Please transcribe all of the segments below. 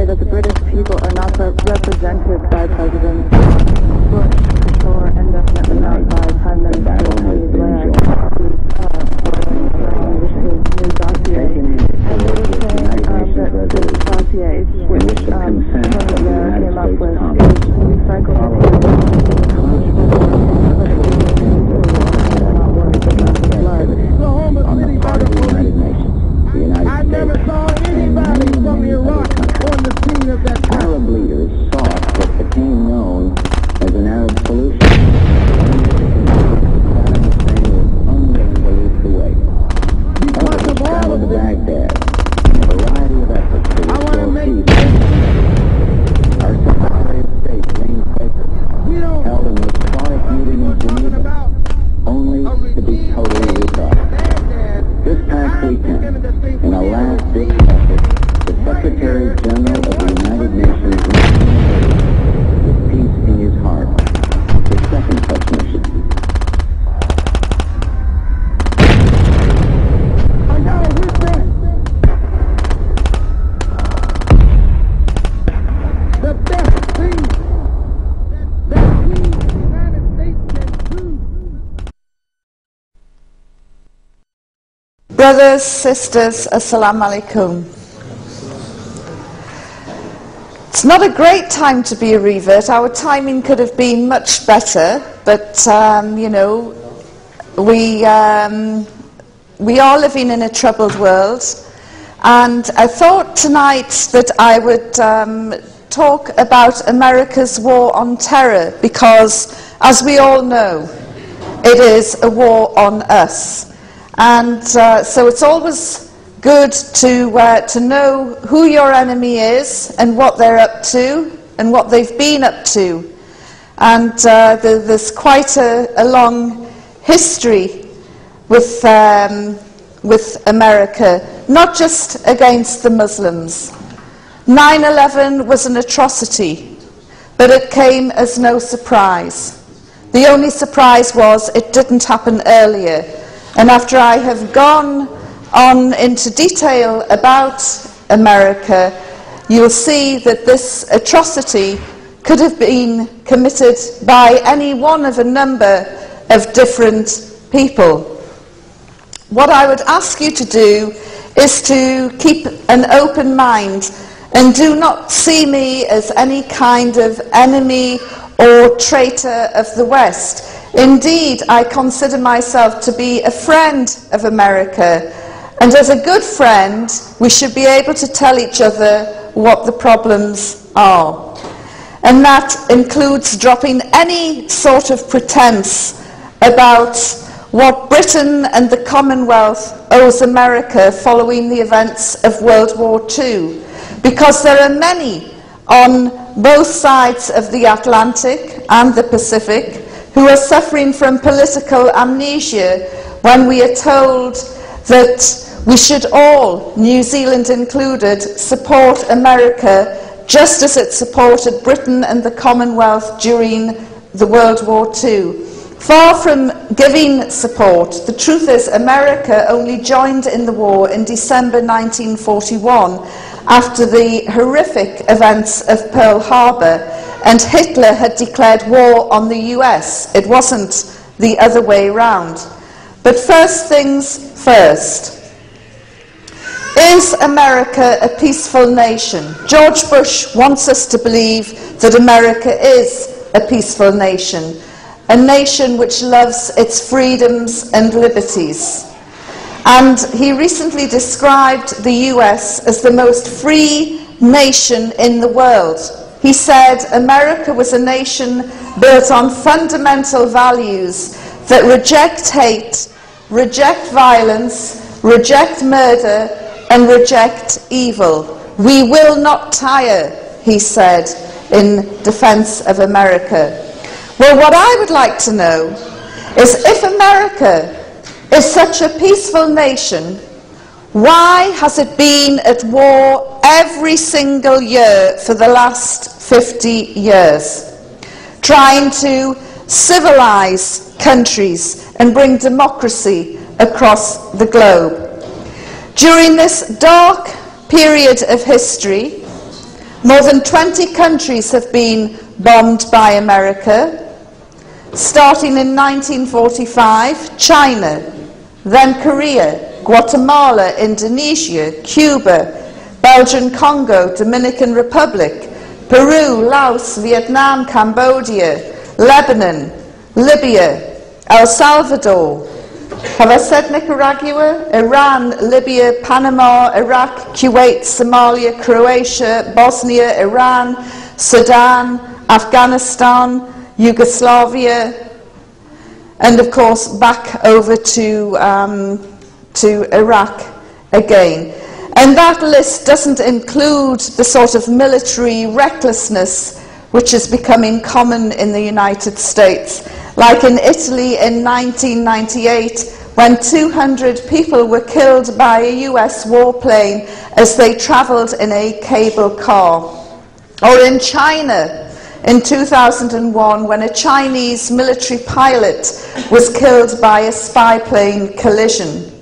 that the British people are not represented by President Bush, for sure, and definitely not by Prime Minister Blair, who's this new dossier. And they were saying that this dossier, which President Blair came up with, is recycled material. I never saw anybody from Iraq on the scene of that time. Arab leaders sought what became known as an Arab solution. Saddam Hussein was unwilling to lead the way. Because of all of this, Baghdad, a variety of efforts to restore peace. Our Secretary of State, James Baker, held an historic meeting in Geneva, only to be totally rebuffed. This past weekend, in a last-ditch effort, the Secretary General of the United Nations with peace in his heart, the second such mission. I got a witness. The best thing that we, the United States, can do. Brothers, sisters, assalamu alaikum. It's not a great time to be a revert. Our timing could have been much better, but you know, we are living in a troubled world, and I thought tonight that I would talk about America's war on terror, because, as we all know, it is a war on us. And so it's always good to know who your enemy is and what they're up to and what they've been up to. And there's quite a long history with America, not just against the Muslims. 9/11 was an atrocity, but it came as no surprise. The only surprise was it didn't happen earlier. And after I have gone on into detail about America, you'll see that this atrocity could have been committed by any one of a number of different people. What I would ask you to do is to keep an open mind and do not see me as any kind of enemy or traitor of the West. Indeed, I consider myself to be a friend of America, and as a good friend, we should be able to tell each other what the problems are. And that includes dropping any sort of pretense about what Britain and the Commonwealth owes America following the events of World War II, because there are many on both sides of the Atlantic and the Pacific who are suffering from political amnesia when we are told that we should all, New Zealand included, support America just as it supported Britain and the Commonwealth during the World War II. Far from giving support, the truth is America only joined in the war in December 1941 after the horrific events of Pearl Harbor, and Hitler had declared war on the US. It wasn't the other way round. But first things first. Is America a peaceful nation? George Bush wants us to believe that America is a peaceful nation, a nation which loves its freedoms and liberties. And he recently described the US as the most free nation in the world. He said America was a nation built on fundamental values that reject hate, reject violence, reject murder, and reject evil. We will not tire, he said, in defense of America. Well, what I would like to know is, if America is such a peaceful nation, why has it been at war every single year for the last 50 years, trying to civilize countries and bring democracy across the globe? During this dark period of history, More than 20 countries have been bombed by America. Starting in 1945, China, then Korea, Guatemala, Indonesia, Cuba, Belgian Congo, Dominican Republic, Peru, Laos, Vietnam, Cambodia, Lebanon, Libya, El Salvador. Have I said Nicaragua? Iran, Libya, Panama, Iraq, Kuwait, Somalia, Croatia, Bosnia, Iran, Sudan, Afghanistan, Yugoslavia, and of course back over to Iraq again. And that list doesn't include the sort of military recklessness which is becoming common in the United States, like in Italy in 1998, when 200 people were killed by a US warplane as they travelled in a cable car. Or in China in 2001, when a Chinese military pilot was killed by a spy plane collision.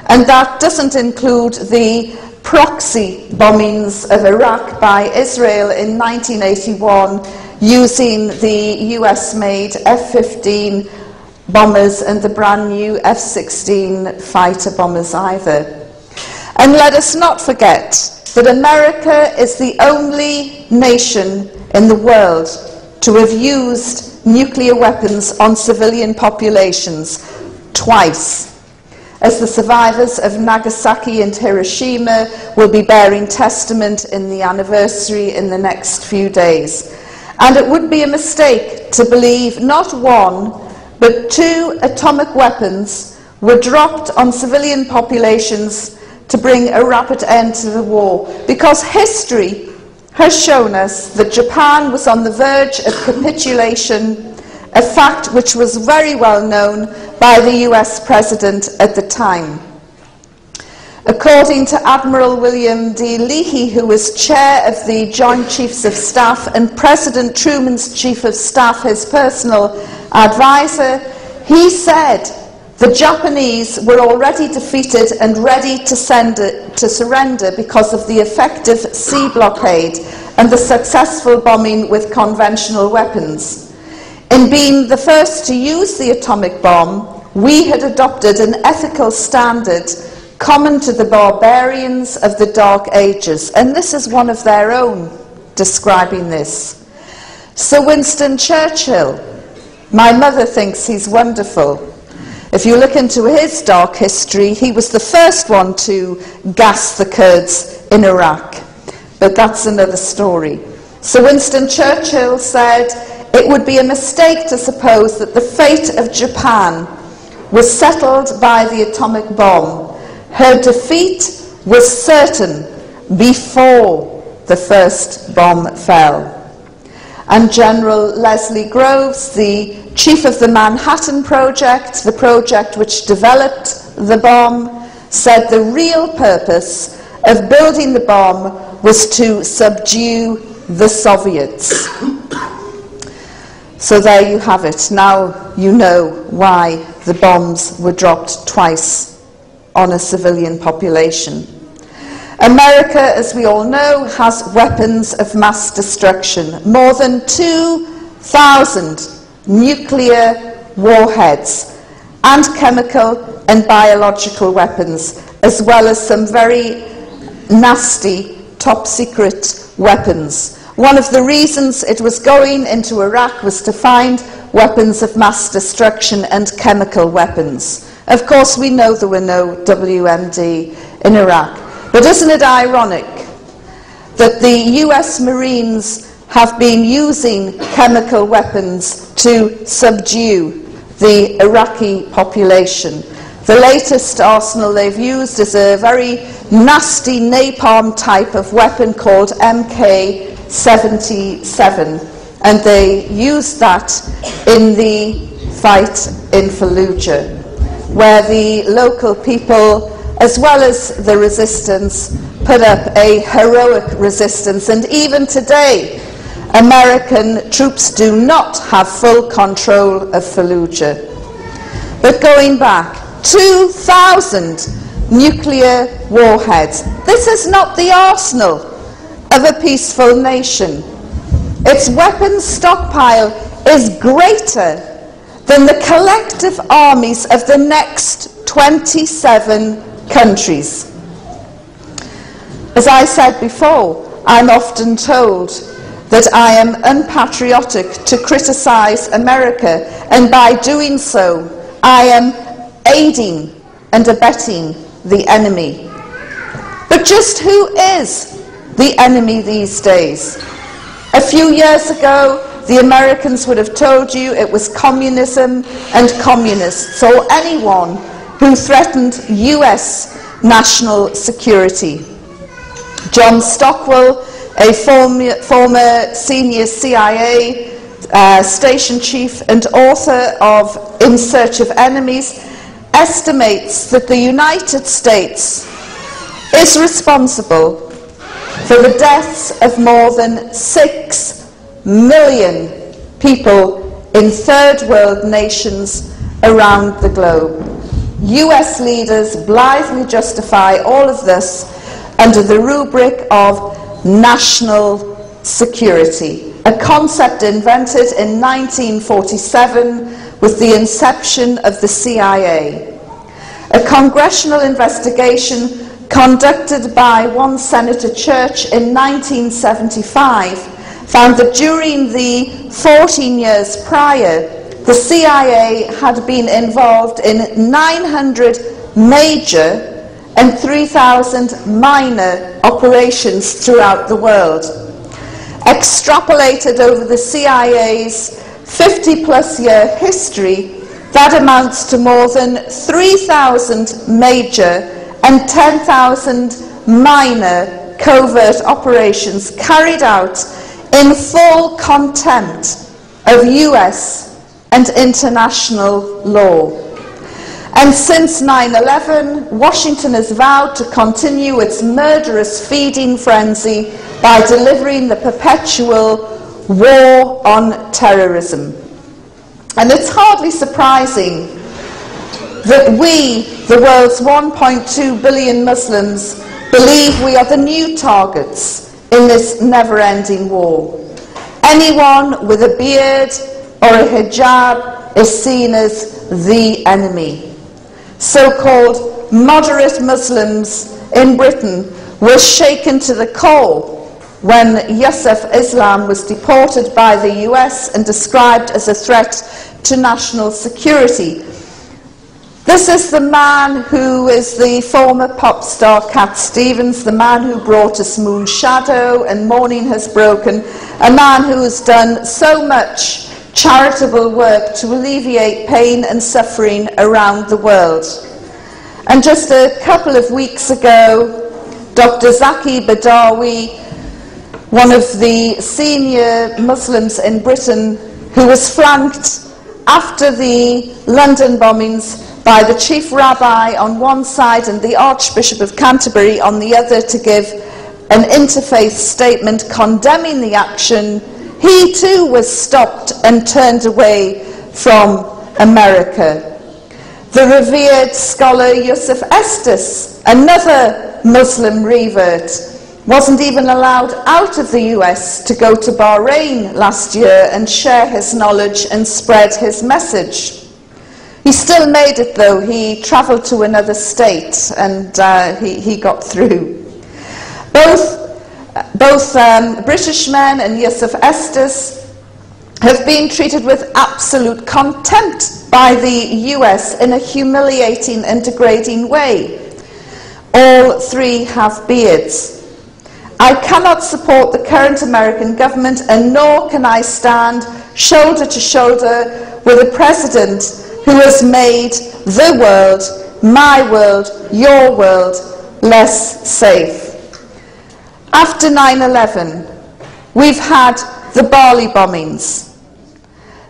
And that doesn't include the proxy bombings of Iraq by Israel in 1981 using the US-made F-15 bombers and the brand new F-16 fighter bombers either. And let us not forget that America is the only nation in the world to have used nuclear weapons on civilian populations twice, as the survivors of Nagasaki and Hiroshima will be bearing testament in the anniversary in the next few days. And it would be a mistake to believe not one, but 2 atomic weapons were dropped on civilian populations to bring a rapid end to the war, because history has shown us that Japan was on the verge of capitulation, a fact which was very well known by the US President at the time. According to Admiral William D. Leahy, who was chair of the Joint Chiefs of Staff and President Truman's Chief of Staff, his personal advisor, he said the Japanese were already defeated and ready to surrender because of the effective sea blockade and the successful bombing with conventional weapons. In being the first to use the atomic bomb, we had adopted an ethical standard common to the barbarians of the Dark Ages, and this is one of their own describing this. Sir Winston Churchill, my mother thinks he's wonderful. If you look into his dark history, he was the first one to gas the Kurds in Iraq. But that's another story. Sir Winston Churchill said, "It would be a mistake to suppose that the fate of Japan was settled by the atomic bomb. Her defeat was certain before the first bomb fell." And General Leslie Groves, the chief of the Manhattan Project, the project which developed the bomb, said the real purpose of building the bomb was to subdue the Soviets. So there you have it. Now you know why the bombs were dropped twice on a civilian population. America, as we all know, has weapons of mass destruction. More than 2,000 nuclear warheads and chemical and biological weapons, as well as some very nasty top secret weapons. One of the reasons it was going into Iraq was to find weapons of mass destruction and chemical weapons. Of course, we know there were no WMD in Iraq. But isn't it ironic that the US Marines have been using chemical weapons to subdue the Iraqi population? The latest arsenal they've used is a very nasty napalm type of weapon called MK-77, and they used that in the fight in Fallujah, where the local people, as well as the resistance, put up a heroic resistance. And even today, American troops do not have full control of Fallujah. But going back, 2,000 nuclear warheads. This is not the arsenal of a peaceful nation. Its weapons stockpile is greater than the collective armies of the next 27 countries. As I said before, I'm often told that I am unpatriotic to criticize America, and by doing so, I am aiding and abetting the enemy. But just who is the enemy these days? A few years ago, the Americans would have told you it was communism and communists, or anyone who threatened US national security. John Stockwell, a former senior CIA station chief and author of In Search of Enemies, estimates that the United States is responsible for the deaths of more than 6 million people in third world nations around the globe. US leaders blithely justify all of this under the rubric of national security, a concept invented in 1947 with the inception of the CIA. A congressional investigation conducted by one Senator Church in 1975 found that during the 14 years prior, the CIA had been involved in 900 major and 3,000 minor operations throughout the world. Extrapolated over the CIA's 50-plus year history, that amounts to more than 3,000 major and 10,000 minor covert operations carried out in full contempt of US and international law. And since 9/11, Washington has vowed to continue its murderous feeding frenzy by delivering the perpetual war on terrorism. And it's hardly surprising that we, the world's 1.2 billion Muslims, believe we are the new targets in this never-ending war. Anyone with a beard or a hijab is seen as the enemy. So-called moderate Muslims in Britain were shaken to the core when Yusuf Islam was deported by the US and described as a threat to national security. This is the man who is the former pop star Cat Stevens, the man who brought us Moon Shadow and Morning Has Broken, a man who has done so much charitable work to alleviate pain and suffering around the world. And just a couple of weeks ago, Dr. Zaki Badawi, one of the senior Muslims in Britain, who was flanked after the London bombings by the chief rabbi on one side and the Archbishop of Canterbury on the other to give an interfaith statement condemning the action, he too was stopped and turned away from America. The revered scholar Yusuf Estes, another Muslim revert, wasn't even allowed out of the US to go to Bahrain last year and share his knowledge and spread his message. He still made it though. He travelled to another state and he got through. Both British men and Yusuf Estes have been treated with absolute contempt by the US in a humiliating and degrading way. All three have beards. I cannot support the current American government, and nor can I stand shoulder to shoulder with a president who has made the world, my world, your world, less safe. After 9/11, we've had the Bali bombings,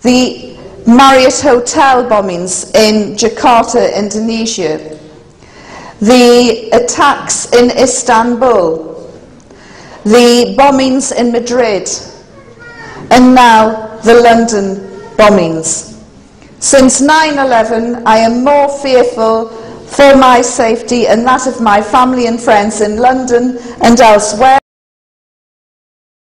the Marriott Hotel bombings in Jakarta, Indonesia, the attacks in Istanbul, the bombings in Madrid, and now the London bombings. Since 9/11, I am more fearful for my safety and that of my family and friends in London and elsewhere.